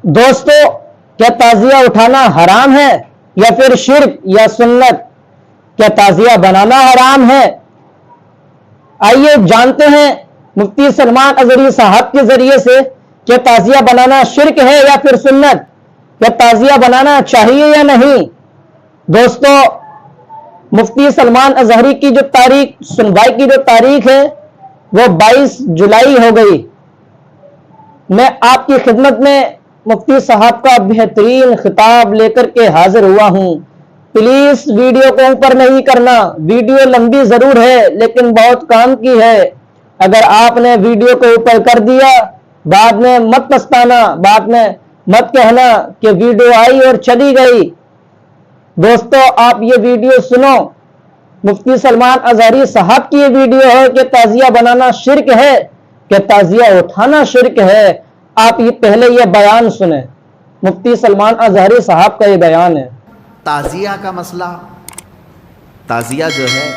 دوستو، کیا تعزیہ اٹھانا حرام ہے یا پھر شرک یا سنت؟ کیا تعزیہ بنانا حرام ہے؟ آئیے جانتے ہیں مفتی سلمان اظہری صاحب کے ذریعے سے کہ تعزیہ بنانا شرک ہے یا پھر سنت، کیا تعزیہ بنانا چاہیے یا نہیں۔ دوستو، مفتی سلمان اظہری کی جو تاریخ سنوائی کی جو تاریخ ہے وہ 22 جولائی ہو گئی۔ میں آپ کی خدمت میں مفتی صاحب کا بہترین خطاب لے کر کے حاضر ہوا ہوں۔ پلیز ویڈیو کو اوپر نہیں کرنا، ویڈیو لمبی ضرور ہے لیکن بہت کام کی ہے۔ اگر آپ نے ویڈیو کو اوپر کر دیا بعد میں مت پچھتانا، بعد میں مت کہنا کہ ویڈیو آئی اور چلی گئی۔ دوستو، آپ یہ ویڈیو سنو، مفتی سلمان اظہری صاحب کی یہ ویڈیو ہے کہ تعزیہ بنانا شرک ہے کہ تعزیہ اٹھانا شرک ہے۔ آپ یہ پہلے یہ بیان سنیں، مفتی سلمان اظہری صاحب کا یہ بیان ہے۔ تعزیہ کا مسئلہ، تعزیہ جو ہے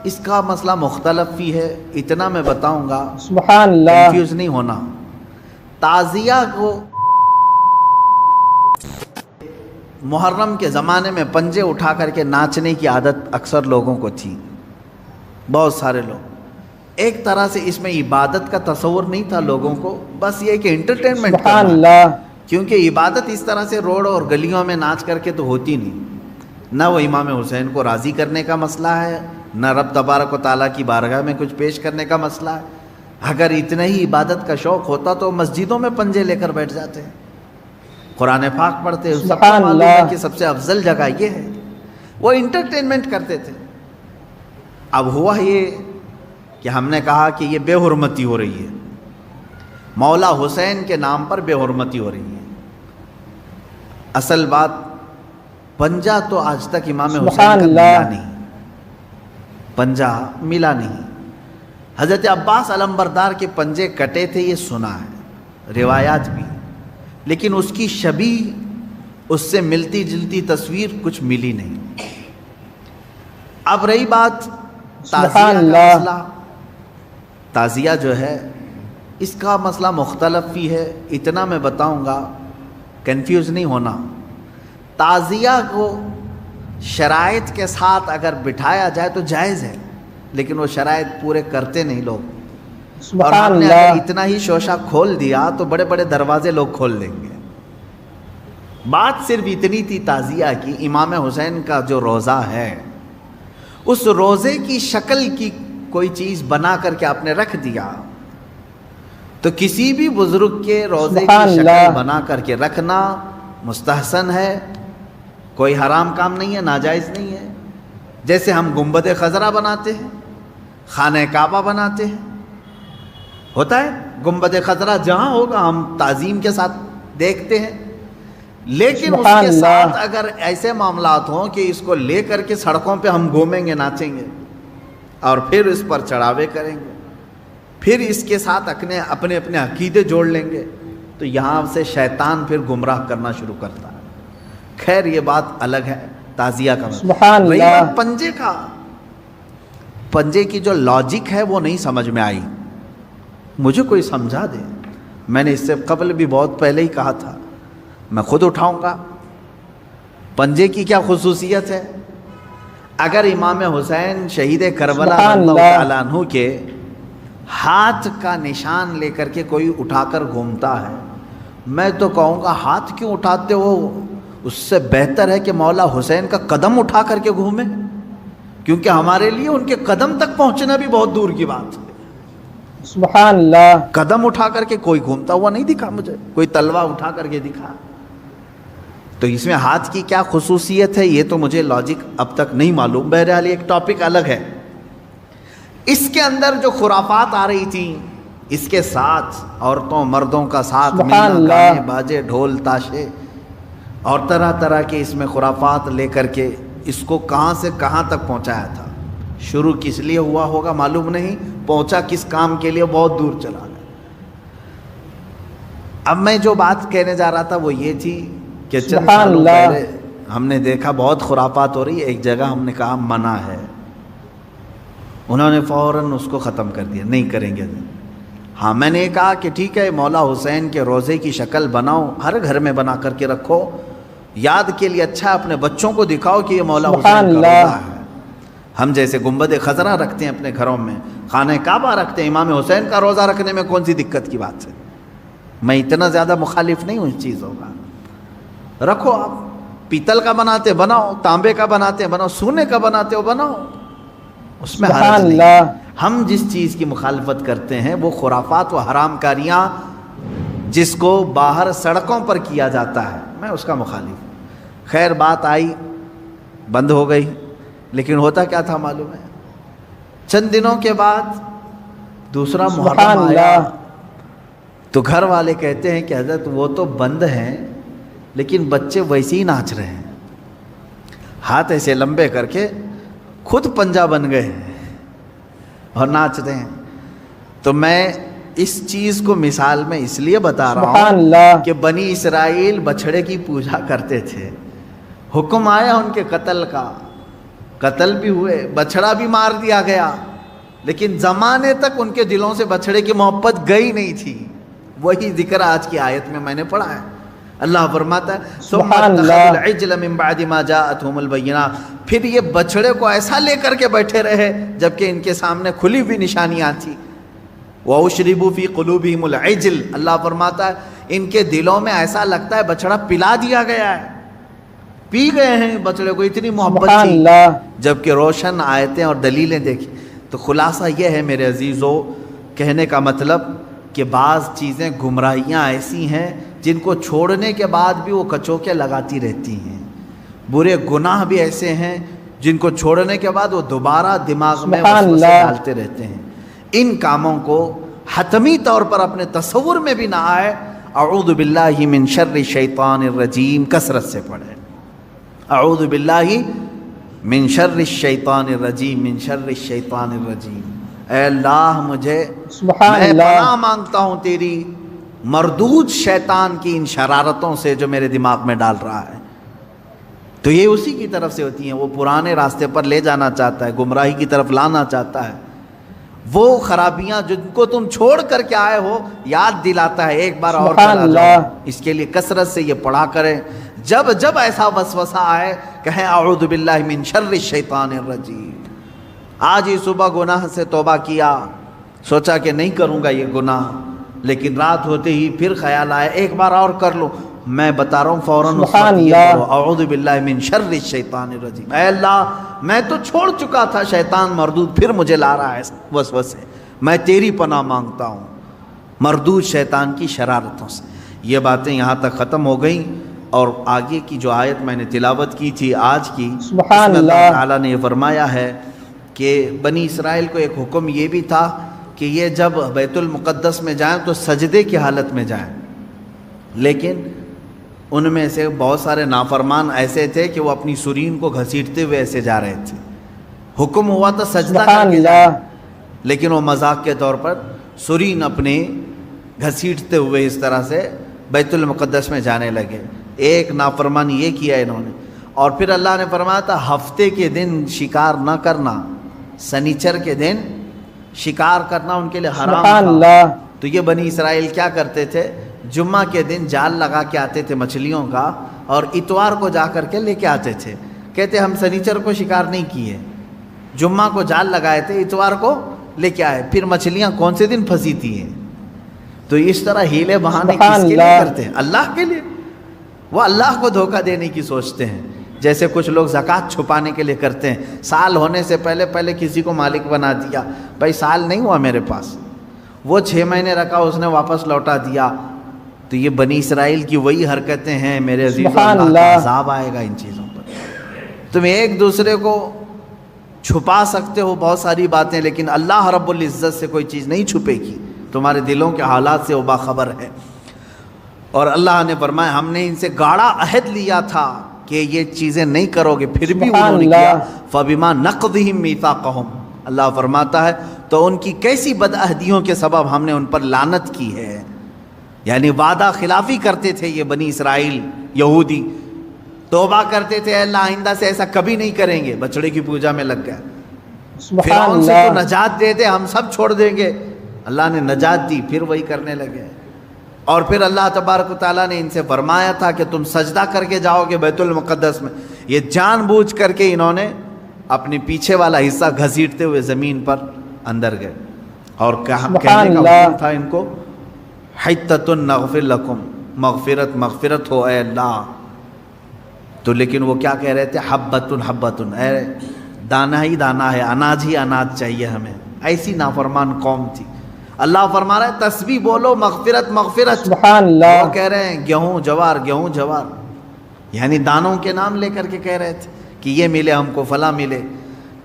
اس کا مسئلہ مختلف بھی ہے، اتنا میں بتاؤں گا، سبحان اللہ، کنفیوز نہیں ہونا۔ تعزیہ کو محرم کے زمانے میں پنجے اٹھا کر کے ناچنے کی عادت اکثر لوگوں کو تھی، بہت سارے لوگ۔ ایک طرح سے اس میں عبادت کا تصور نہیں تھا لوگوں کو، بس یہ کہ انٹرٹینمنٹ سبحان کرنا، اللہ، کیونکہ عبادت اس طرح سے روڈ اور گلیوں میں ناچ کر کے تو ہوتی نہیں۔ نہ وہ امام حسین کو راضی کرنے کا مسئلہ ہے، نہ رب تبارک و تعالیٰ کی بارگاہ میں کچھ پیش کرنے کا مسئلہ ہے۔ اگر اتنا ہی عبادت کا شوق ہوتا تو مسجدوں میں پنجے لے کر بیٹھ جاتے ہیں، قرآن پاک پڑھتے ہیں، سب کو معلوم ہے کہ سب سے افضل جگہ یہ ہے۔ وہ انٹرٹینمنٹ کرتے تھے۔ اب ہوا یہ کہ ہم نے کہا کہ یہ بے حرمتی ہو رہی ہے، مولا حسین کے نام پر بے حرمتی ہو رہی ہے۔ اصل بات، پنجہ تو آج تک امام حسین کا ملا نہیں، پنجہ ملا نہیں۔ حضرت عباس علمبردار کے پنجے کٹے تھے، یہ سنا ہے، روایات بھی، لیکن اس کی شبیہ، اس سے ملتی جلتی تصویر کچھ ملی نہیں۔ اب رہی بات تعزیہ کا مسئلہ، تعزیہ جو ہے اس کا مسئلہ مختلف بھی ہے، اتنا میں بتاؤں گا، کنفیوز نہیں ہونا۔ تعزیہ کو شرائط کے ساتھ اگر بٹھایا جائے تو جائز ہے، لیکن وہ شرائط پورے کرتے نہیں لوگ، اور ہم نے اگر اتنا ہی شوشہ کھول دیا تو بڑے بڑے دروازے لوگ کھول دیں گے۔ بات صرف اتنی تھی تعزیہ کی، امام حسین کا جو روضہ ہے اس روضے کی شکل کی کوئی چیز بنا کر کے آپ نے رکھ دیا، تو کسی بھی بزرگ کے روضے کی شکل بنا کر کے رکھنا مستحسن ہے، کوئی حرام کام نہیں ہے، ناجائز نہیں ہے۔ جیسے ہم گنبد خضرا بناتے ہیں، خانہ کعبہ بناتے ہیں، ہوتا ہے گنبد خضرا جہاں ہوگا ہم تعظیم کے ساتھ دیکھتے ہیں، لیکن اس کے ساتھ اگر ایسے معاملات ہوں کہ اس کو لے کر کے سڑکوں پہ ہم گھومیں گے، ناچیں گے، اور پھر اس پر چڑھاوے کریں گے، پھر اس کے ساتھ اپنے عقیدے جوڑ لیں گے، تو یہاں سے شیطان پھر گمراہ کرنا شروع کرتا ہے۔ خیر، یہ بات الگ ہے، تعزیہ کا سبحان وہی اللہ۔ بات پنجے کا، پنجے کی جو لاجک ہے وہ نہیں سمجھ میں آئی، مجھے کوئی سمجھا دے۔ میں نے اس سے قبل بھی بہت پہلے ہی کہا تھا، میں خود اٹھاؤں گا۔ پنجے کی کیا خصوصیت ہے؟ اگر امام حسین شہید کربلا رضی اللہ تعالیٰ عنہ کے ہاتھ کا نشان لے کر کے کوئی اٹھا کر گھومتا ہے، میں تو کہوں گا ہاتھ کیوں اٹھاتے ہو؟ اس سے بہتر ہے کہ مولا حسین کا قدم اٹھا کر کے گھومیں، کیونکہ ہمارے لیے ان کے قدم تک پہنچنا بھی بہت دور کی بات ہے۔ سبحان اللہ، قدم اٹھا کر کے کوئی گھومتا ہوا نہیں دکھا مجھے، کوئی تلوار اٹھا کر کے دکھا۔ تو اس میں ہاتھ کی کیا خصوصیت ہے یہ تو مجھے لاجک اب تک نہیں معلوم۔ بہرحال ایک ٹاپک الگ ہے۔ اس کے اندر جو خرافات آ رہی تھیں، اس کے ساتھ عورتوں مردوں کا ساتھ ملنا، گانے باجے ڈھول تاشے اور طرح طرح کے اس میں خرافات لے کر کے اس کو کہاں سے کہاں تک پہنچایا تھا۔ شروع کس لیے ہوا ہوگا معلوم نہیں، پہنچا کس کام کے لیے بہت دور چلا گیا۔ اب میں جو بات کہنے جا رہا تھا وہ یہ تھی کہ چند سالوں پہلے ہم نے دیکھا بہت خرافات ہو رہی ہے، ایک جگہ ہم نے کہا منع ہے، انہوں نے فوراً اس کو ختم کر دیا، نہیں کریں گے۔ ہاں میں نے کہا کہ ٹھیک ہے مولا حسین کے روزے کی شکل بناؤ، ہر گھر میں بنا کر کے رکھو، یاد کے لیے اچھا اپنے بچوں کو دکھاؤ کہ یہ مولا حسین کا روزہ ہے۔ ہم جیسے گنبد خضرا رکھتے ہیں اپنے گھروں میں، خانہ کعبہ رکھتے ہیں، امام حسین کا روزہ رکھنے میں کون سی دقت کی بات ہے؟ میں اتنا زیادہ مخالف نہیں ہوں اس چیزوں کا۔ رکھو، آپ پیتل کا بناتے بناؤ، تانبے کا بناتے بناؤ، سونے کا بناتے ہو بناؤ، اس میں حرج نہیں۔ ہم جس چیز کی مخالفت کرتے ہیں وہ خرافات و حرام کاریاں جس کو باہر سڑکوں پر کیا جاتا ہے، میں اس کا مخالف ہوں۔ خیر بات آئی، بند ہو گئی، لیکن ہوتا کیا تھا معلوم ہے؟ چند دنوں کے بعد دوسرا محرم آیا تو گھر والے کہتے ہیں کہ حضرت وہ تو بند ہیں لیکن بچے ویسے ہی ناچ رہے ہیں، ہاتھ ایسے لمبے کر کے خود پنجہ بن گئے اور ناچ رہے ہیں۔ تو میں اس چیز کو مثال میں اس لیے بتا رہا ہوں کہ بنی اسرائیل بچھڑے کی پوجا کرتے تھے، حکم آیا ان کے قتل کا، قتل بھی ہوئے، بچھڑا بھی مار دیا گیا، لیکن زمانے تک ان کے دلوں سے بچھڑے کی محبت گئی نہیں تھی۔ وہی ذکر آج کی آیت میں نے پڑھا ہے۔ اللہ فرماتا ہے ثم اتخذوا العجل من بعد ما جاءتهم البینات، پھر یہ بچڑے کو ایسا لے کر کے بیٹھے رہے جبکہ ان کے سامنے کھلی ہوئی نشانیاں تھیں۔ وَأُشْرِبُوا فِي قُلُوبِهِمُ الْعِجْلَ، اللہ فرماتا ہے ان کے دلوں میں ایسا لگتا ہے بچڑا پلا دیا گیا ہے، پی گئے ہیں بچڑے کو، اتنی محبت تھی، جبکہ روشن آیتیں اور دلیلیں دیکھی۔ تو خلاصہ یہ ہے میرے عزیزو، کہنے کا مطلب کہ بعض چیزیں گمراہیاں ایسی ہیں جن کو چھوڑنے کے بعد بھی وہ کچوکے لگاتی رہتی ہیں، برے گناہ بھی ایسے ہیں جن کو چھوڑنے کے بعد وہ دوبارہ دماغ میں وسوسے ڈالتے رہتے ہیں۔ ان کاموں کو حتمی طور پر اپنے تصور میں بھی نہ آئے۔ اعوذ باللہ من شر الشیطان الرجیم کثرت سے پڑھیں، اعوذ باللہ من شر الشیطان الرجیم، من شر الشیطان الرجیم۔ اے اللہ مجھے، میں پناہ مانگتا ہوں تیری مردود شیطان کی ان شرارتوں سے جو میرے دماغ میں ڈال رہا ہے۔ تو یہ اسی کی طرف سے ہوتی ہیں، وہ پرانے راستے پر لے جانا چاہتا ہے، گمراہی کی طرف لانا چاہتا ہے۔ وہ خرابیاں جن کو تم چھوڑ کر کے آئے ہو یاد دلاتا ہے، ایک بار اور کرا جاؤ۔ اس کے لیے کثرت سے یہ پڑھا کریں، جب جب ایسا وسوسہ آئے کہیں اعوذ باللہ من شر الشیطان الرجیم۔ آج ہی صبح گناہ سے توبہ کیا، سوچا کہ نہیں کروں گا یہ گناہ، لیکن رات ہوتے ہی پھر خیال آیا ایک بار اور کر لوں۔ میں بتا رہا ہوں فوراً اس وقت یہ کرو، اعوذ باللہ من شر الشیطان الرجیم۔ اے اللہ میں تو چھوڑ چکا تھا شیطان مردود، پھر مجھے لا رہا ہے وسوسے، میں تیری پناہ مانگتا ہوں مردود شیطان کی شرارتوں سے۔ یہ باتیں یہاں تک ختم ہو گئیں، اور آگے کی جو آیت میں نے تلاوت کی تھی آج کی، اس میں اللہ تعالیٰ نے یہ فرمایا ہے کہ بنی اسرائیل کو ایک حکم یہ بھی تھا کہ یہ جب بیت المقدس میں جائیں تو سجدے کی حالت میں جائیں، لیکن ان میں سے بہت سارے نافرمان ایسے تھے کہ وہ اپنی سرین کو گھسیٹتے ہوئے ایسے جا رہے تھے۔ حکم ہوا تو سجدہ کر کے جائیں، لیکن وہ مذاق کے طور پر سرین اپنی گھسیٹتے ہوئے اس طرح سے بیت المقدس میں جانے لگے۔ ایک نافرمانی یہ کیا انہوں نے، اور پھر اللہ نے فرمایا تھا ہفتے کے دن شکار نہ کرنا، سنیچر کے دن شکار کرنا ان کے لیے حرام تھا۔ تو یہ بنی اسرائیل کیا کرتے تھے، جمعہ کے دن جال لگا کے آتے تھے مچھلیوں کا، اور اتوار کو جا کر کے لے کے آتے تھے۔ کہتے ہم سنیچر کو شکار نہیں کیے، جمعہ کو جال لگائے تھے، اتوار کو لے کے آئے، پھر مچھلیاں کون سے دن پھنسی تھی ہیں۔ تو اس طرح ہیلے بہانے کس کے لیے کرتے ہیں؟ اللہ کے لیے۔ وہ اللہ کو دھوکہ دینے کی سوچتے ہیں، جیسے کچھ لوگ زکوٰۃ چھپانے کے لیے کرتے ہیں، سال ہونے سے پہلے کسی کو مالک بنا دیا، بھائی سال نہیں ہوا میرے پاس، وہ 6 مہینے رکھا اس نے واپس لوٹا دیا۔ تو یہ بنی اسرائیل کی وہی حرکتیں ہیں میرے عزیزو، اللہ کا عذاب آئے گا ان چیزوں پر۔ تم ایک دوسرے کو چھپا سکتے ہو بہت ساری باتیں، لیکن اللہ رب العزت سے کوئی چیز نہیں چھپے گی، تمہارے دلوں کے حالات سے وہ باخبر ہے۔ اور اللہ نے فرمایا ہم نے ان سے گاڑا عہد لیا تھا کہ یہ چیزیں نہیں کرو گے، پھر بھی انہوں نے کیا۔ فَبِمَا نَقْضِهِمْ مِيثَاقَهُمْ، اللہ فرماتا ہے تو ان کی کیسی بدعہدیوں کے سبب ہم نے ان پر لعنت کی ہے۔ یعنی وعدہ خلافی کرتے تھے یہ بنی اسرائیل یہودی، توبہ کرتے تھے اللہ آئندہ سے ایسا کبھی نہیں کریں گے، بچڑے کی پوجا میں لگ گئے، فرعون سے تو نجات دے دے ہم سب چھوڑ دیں گے، اللہ نے نجات دی، پھر وہی کرنے لگے. اور پھر اللہ تبارک و تعالیٰ نے ان سے فرمایا تھا کہ تم سجدہ کر کے جاؤ گے بیت المقدس میں. یہ جان بوجھ کر کے انہوں نے اپنے پیچھے والا حصہ گھسیٹتے ہوئے زمین پر اندر گئے. اور کہنے کا حکم تھا ان کو حتۃ نغفر لکم، مغفرت ہو اے اللہ. تو لیکن وہ کیا کہہ رہے تھے؟ حبۃ، اے دانہ ہی دانہ ہے، اناج ہی اناج چاہیے ہمیں. ایسی نافرمان قوم تھی. اللہ فرما رہا ہے تسبیح بولو، مغفرت. سبحان اللہ. وہ کہہ رہے ہیں گیہوں جوار، یعنی دانوں کے نام لے کر کے کہہ رہے تھے کہ یہ ملے ہم کو، فلاں ملے.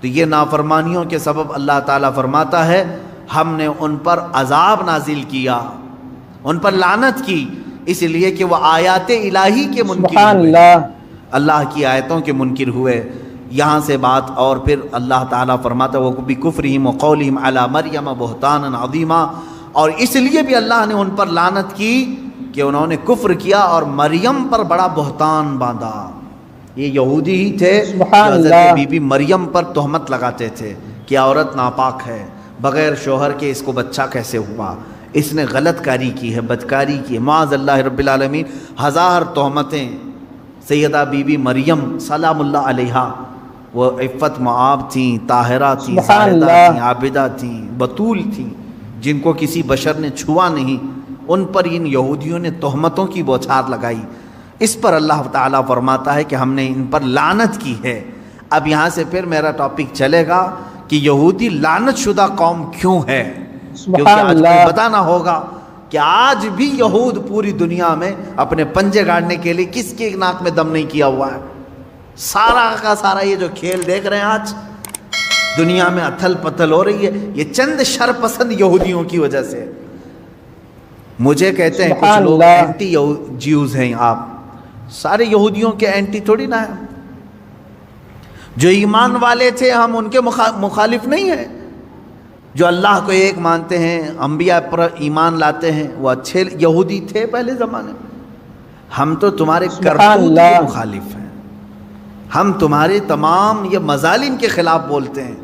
تو یہ نافرمانیوں کے سبب اللہ تعالیٰ فرماتا ہے ہم نے ان پر عذاب نازل کیا، ان پر لعنت کی، اس لیے کہ وہ آیات الہی کے منکر ہوئے، اللہ کی آیتوں کے منکر ہوئے. یہاں سے بات. اور پھر اللہ تعالیٰ فرماتا ہے وَبِكُفْرِهِمْ وَقَوْلِهِمْ عَلَى مَرْيَمَ بُهْتَانًا عَظِيمًا. اور اس لیے بھی اللہ نے ان پر لعنت کی کہ انہوں نے کفر کیا اور مریم پر بڑا بہتان باندھا. یہ یہودی ہی تھے جو حضرت بی بی مریم پر تہمت لگاتے تھے کہ عورت ناپاک ہے، بغیر شوہر کے اس کو بچہ کیسے ہوا، اس نے غلط کاری کی ہے، بدکاری کی ہے. معاذ اللہ رب العالمین. ہزار تہمتیں سیدہ بی بی مریم سلام اللہ علیہا. وہ عفت معاب تھیں، طاہرہ تھیں، زاہدہ تھیں، عابدہ تھیں، بطول تھیں، جن کو کسی بشر نے چھوا نہیں. ان پر ان یہودیوں نے تہمتوں کی بوچھار لگائی. اس پر اللہ تعالیٰ فرماتا ہے کہ ہم نے ان پر لعنت کی ہے. اب یہاں سے پھر میرا ٹاپک چلے گا کہ یہودی لعنت شدہ قوم کیوں ہے. کیونکہ آج کو بتانا ہوگا کہ آج بھی یہود پوری دنیا میں اپنے پنجے گاڑنے کے لیے کس کے ناک میں دم نہیں کیا ہوا ہے. سارا کا سارا یہ جو کھیل دیکھ رہے ہیں آج دنیا میں اتھل پتھل ہو رہی ہے، یہ چند شرپسند یہودیوں کی وجہ سے. مجھے کہتے ہیں کچھ لوگ اینٹی جیوز ہیں. آپ سارے یہودیوں کے اینٹی تھوڑی نہ ہیں. جو ایمان والے تھے ہم ان کے مخالف نہیں ہیں. جو اللہ کو ایک مانتے ہیں، انبیاء پر ایمان لاتے ہیں، وہ اچھے یہودی تھے پہلے زمانے میں. ہم تو تمہارے کرتوت کے مخالف ہیں. ہم تمہارے تمام یہ مظالم کے خلاف بولتے ہیں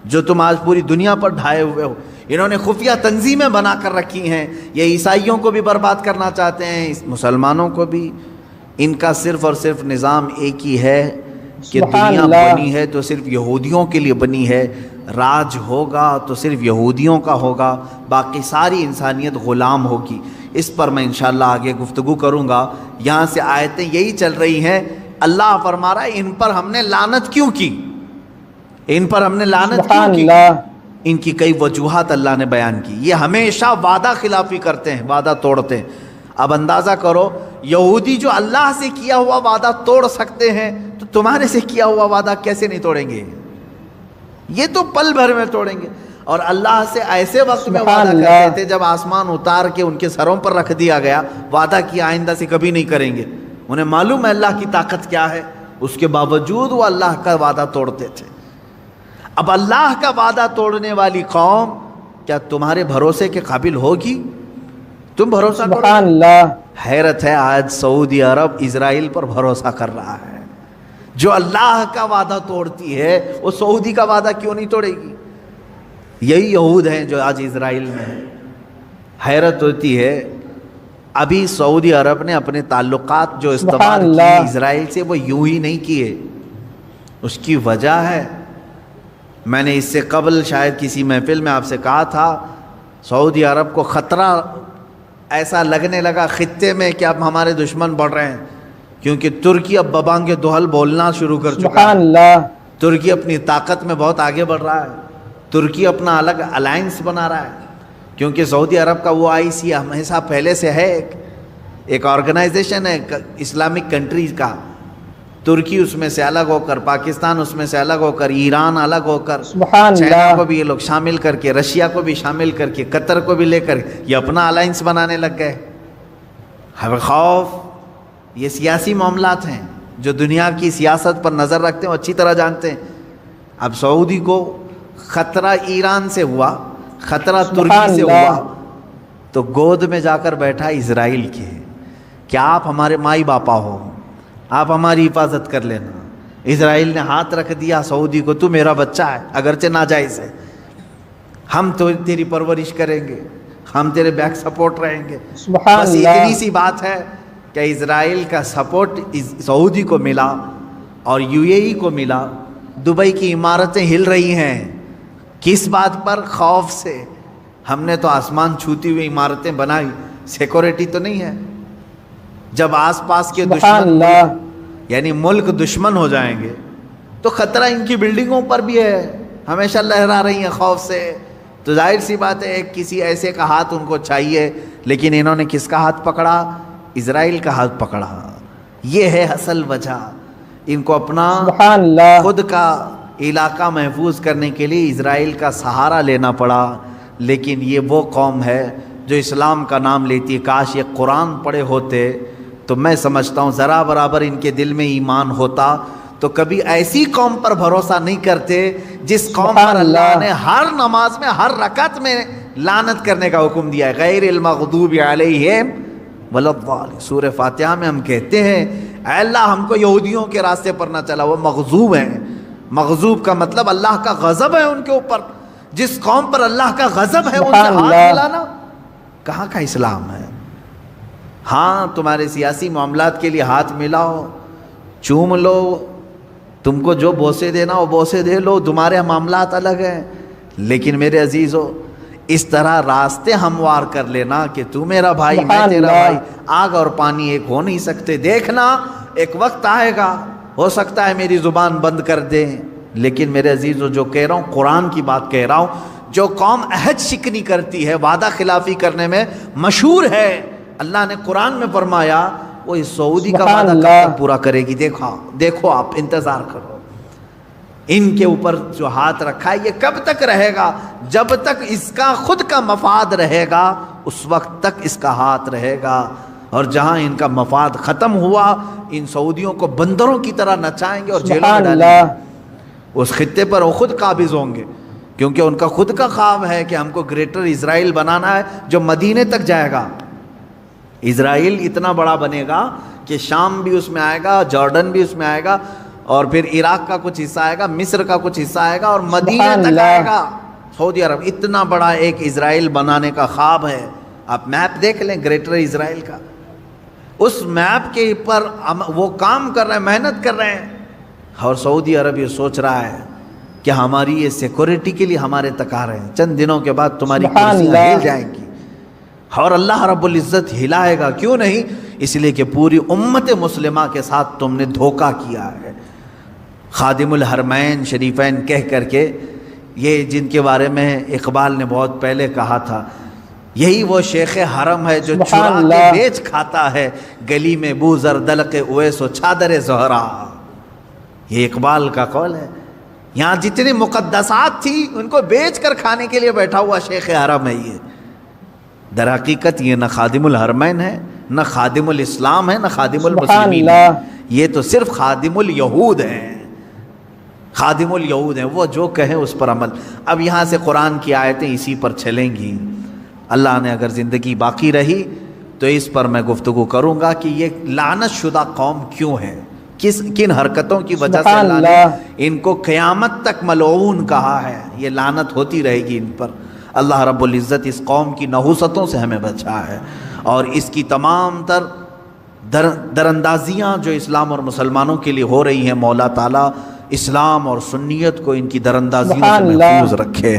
جو تم آج پوری دنیا پر ڈھائے ہوئے ہو. انہوں نے خفیہ تنظیمیں بنا کر رکھی ہیں. یہ عیسائیوں کو بھی برباد کرنا چاہتے ہیں، مسلمانوں کو بھی. ان کا صرف اور صرف نظام ایک ہی ہے کہ دنیا بنی ہے تو صرف یہودیوں کے لیے بنی ہے، راج ہوگا تو صرف یہودیوں کا ہوگا، باقی ساری انسانیت غلام ہوگی. اس پر میں انشاءاللہ آگے گفتگو کروں گا. یہاں سے آیتیں یہی چل رہی ہیں. اللہ فرما رہا ہے ان پر ہم نے لعنت کیوں کی، ان پر ہم نے لعنت کیوں کی. ان کی کئی وجوہات اللہ نے بیان کی. یہ ہمیشہ وعدہ خلافی کرتے ہیں، وعدہ توڑتے ہیں. اب اندازہ کرو یہودی جو اللہ سے کیا ہوا وعدہ توڑ سکتے ہیں تو تمہارے سے کیا ہوا وعدہ کیسے نہیں توڑیں گے؟ یہ تو پل بھر میں توڑیں گے. اور اللہ سے ایسے وقت میں وعدہ کرتے تھے جب آسمان اتار کے ان کے سروں پر رکھ دیا گیا، وعدہ کیا آئندہ سے کبھی نہیں کریں گے. انہیں معلوم ہے اللہ کی طاقت کیا ہے، اس کے باوجود وہ اللہ کا وعدہ توڑتے تھے. اب اللہ کا وعدہ توڑنے والی قوم کیا تمہارے بھروسے کے قابل ہوگی؟ تم بھروسہ کرو. سبحان اللہ. حیرت ہے آج سعودی عرب اسرائیل پر بھروسہ کر رہا ہے. جو اللہ کا وعدہ توڑتی ہے وہ سعودی کا وعدہ کیوں نہیں توڑے گی؟ یہی یہود ہیں جو آج اسرائیل میں ہیں. حیرت ہوتی ہے. ابھی سعودی عرب نے اپنے تعلقات جو استوار کیے اسرائیل سے وہ یوں ہی نہیں کیے. اس کی وجہ ہے، میں نے اس سے قبل شاید کسی محفل میں آپ سے کہا تھا، سعودی عرب کو خطرہ ایسا لگنے لگا خطے میں کہ اب ہمارے دشمن بڑھ رہے ہیں، کیونکہ ترکی اب ببانگ دہل بولنا شروع کر چکا ہے. ترکی اپنی طاقت میں بہت آگے بڑھ رہا ہے. ترکی اپنا الگ الائنس بنا رہا ہے، کیونکہ سعودی عرب کا وہ IC ہمیشہ پہلے سے ہے، ایک آرگنائزیشن ہے اسلامک کنٹریز کا. ترکی اس میں سے الگ ہو کر، پاکستان اس میں سے الگ ہو کر، ایران الگ ہو کر، چائنا کو بھی یہ لوگ شامل کر کے، رشیا کو بھی شامل کر کے، قطر کو بھی لے کر یہ اپنا الائنس بنانے لگ گئے. خوف، یہ سیاسی معاملات ہیں جو دنیا کی سیاست پر نظر رکھتے ہیں، وہ اچھی طرح جانتے ہیں. اب سعودی کو خطرہ ایران سے ہوا، خطرہ ترکی سے ہوا، تو گود میں جا کر بیٹھا اسرائیل کے، کیا آپ ہمارے مائی باپا ہو، آپ ہماری حفاظت کر لینا. اسرائیل نے ہاتھ رکھ دیا سعودی کو، تو میرا بچہ ہے، اگرچہ ناجائز ہے. ہم تو تیری پرورش کریں گے، ہم تیرے بیک سپورٹ رہیں گے۔ سبحان بس اللہ۔ اتنی سی بات ہے کہ اسرائیل کا سپورٹ سعودی کو ملا اور یو اے ای کو ملا۔ دبئی کی عمارتیں ہل رہی ہیں، کس بات پر؟ خوف سے۔ ہم نے تو آسمان چھوتی ہوئی عمارتیں بنائی، سیکورٹی تو نہیں ہے۔ جب آس پاس کے سبحان دشمن اللہ۔ یعنی ملک دشمن ہو جائیں گے تو خطرہ ان کی بلڈنگوں پر بھی ہے، ہمیشہ لہرا رہی ہیں خوف سے۔ تو ظاہر سی بات ہے ایک کسی ایسے کا ہاتھ ان کو چاہیے، لیکن انہوں نے کس کا ہاتھ پکڑا؟ اسرائیل کا ہاتھ پکڑا۔ یہ ہے اصل وجہ، ان کو اپنا سبحان اللہ۔ خود کا علاقہ محفوظ کرنے کے لیے اسرائیل کا سہارا لینا پڑا۔ لیکن یہ وہ قوم ہے جو اسلام کا نام لیتی ہے۔ کاش یہ قرآن پڑھے ہوتے تو میں سمجھتا ہوں ذرا برابر ان کے دل میں ایمان ہوتا تو کبھی ایسی قوم پر بھروسہ نہیں کرتے جس قوم پر اللہ نے ہر نماز میں ہر رکعت میں لعنت کرنے کا حکم دیا ہے۔ غیر المغضوب علیہم ولا الضالین۔ سورہ فاتحہ میں ہم کہتے ہیں اے اللہ ہم کو یہودیوں کے راستے پر نہ چلا، وہ مغضوب ہیں۔ مغضوب کا مطلب اللہ کا غضب ہے ان کے اوپر۔ جس قوم پر اللہ کا غضب ہے ان سے ہاتھ ملانا کہاں کا اسلام ہے؟ ہاں تمہارے سیاسی معاملات کے لیے ہاتھ ملاؤ، چوم لو، تم کو جو بوسے دینا وہ بوسے دے لو، تمہارے معاملات الگ ہیں۔ لیکن میرے عزیزو اس طرح راستے ہموار کر لینا کہ تو میرا بھائی میں تیرا بھائی، آگ اور پانی ایک ہو نہیں سکتے۔ دیکھنا ایک وقت آئے گا، ہو سکتا ہے میری زبان بند کر دیں، لیکن میرے عزیزو جو کہہ رہا ہوں قرآن کی بات کہہ رہا ہوں۔ جو قوم عہد شکنی کرتی ہے، وعدہ خلافی کرنے میں مشہور ہے، اللہ نے قرآن میں فرمایا وہ اس سعودی کا وعدہ کب تک پورا کرے گی؟ دیکھو آپ انتظار کرو۔ ان کے اوپر جو ہاتھ رکھا ہے یہ کب تک رہے گا؟ جب تک اس کا خود کا مفاد رہے گا اس وقت تک اس کا ہاتھ رہے گا، اور جہاں ان کا مفاد ختم ہوا ان سعودیوں کو بندروں کی طرح نچائیں گے اور جیلوں میں ڈالیں گے۔ اس خطے پر وہ خود قابض ہوں گے، کیونکہ ان کا خود کا خواب ہے کہ ہم کو گریٹر اسرائیل بنانا ہے جو مدینے تک جائے گا۔ اسرائیل اتنا بڑا بنے گا کہ شام بھی اس میں آئے گا، جارڈن بھی اس میں آئے گا، اور پھر عراق کا کچھ حصہ آئے گا، مصر کا کچھ حصہ آئے گا، اور مدینے تک آئے گا سعودی عرب۔ اتنا بڑا ایک اسرائیل بنانے کا خواب ہے۔ آپ میپ دیکھ لیں گریٹر اسرائیل کا، اس میپ کے پر وہ کام کر رہے ہیں، محنت کر رہے ہیں، اور سعودی عرب یہ سوچ رہا ہے کہ ہماری یہ سیکورٹی کے لیے ہمارے تک آ رہے ہیں، چند دنوں کے بعد تمہاری کرسیاں ہل جائیں گی، اور اللہ رب العزت ہلائے گا۔ کیوں نہیں؟ اس لیے کہ پوری امت مسلمہ کے ساتھ تم نے دھوکہ کیا ہے۔ خادم الحرمین شریفین کہہ کر کے، یہ جن کے بارے میں اقبال نے بہت پہلے کہا تھا، یہی وہ شیخ حرم ہے جو چرا کے بیچ کھاتا ہے، گلی میں بو زردلق اویس و چادر زہرا۔ یہ اقبال کا قول ہے۔ یہاں جتنی مقدسات تھی ان کو بیچ کر کھانے کے لیے بیٹھا ہوا شیخ حرم ہے یہ۔ در حقیقت یہ نہ خادم الحرمین ہے، نہ خادم الاسلام ہے، نہ خادم المسلمین ہے، یہ تو صرف خادم الیہود ہے۔ خادم الیہود ہیں، وہ جو کہیں اس پر عمل۔ اب یہاں سے قرآن کی آیتیں اسی پر چلیں گی۔ اللہ نے اگر زندگی باقی رہی تو اس پر میں گفتگو کروں گا کہ یہ لعنت شدہ قوم کیوں ہے، کن حرکتوں کی وجہ سے اللہ نے ان کو قیامت تک ملعون کہا ہے۔ یہ لعنت ہوتی رہے گی ان پر۔ اللہ رب العزت اس قوم کی نحوستوں سے ہمیں بچا ہے، اور اس کی تمام تر دراندازیاں جو اسلام اور مسلمانوں کے لیے ہو رہی ہیں، مولا تعالیٰ اسلام اور سنیت کو ان کی دراندازیوں سے محفوظ رکھے۔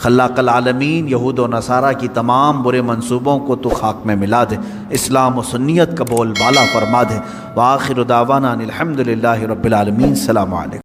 خلاق العالمین یہود و نصارہ کی تمام برے منصوبوں کو تو خاک میں ملا دے، اسلام و سنیت کا بول بالا فرما دے۔ وآخر دعوانا الحمدللہ رب العالمین۔ السلام علیکم۔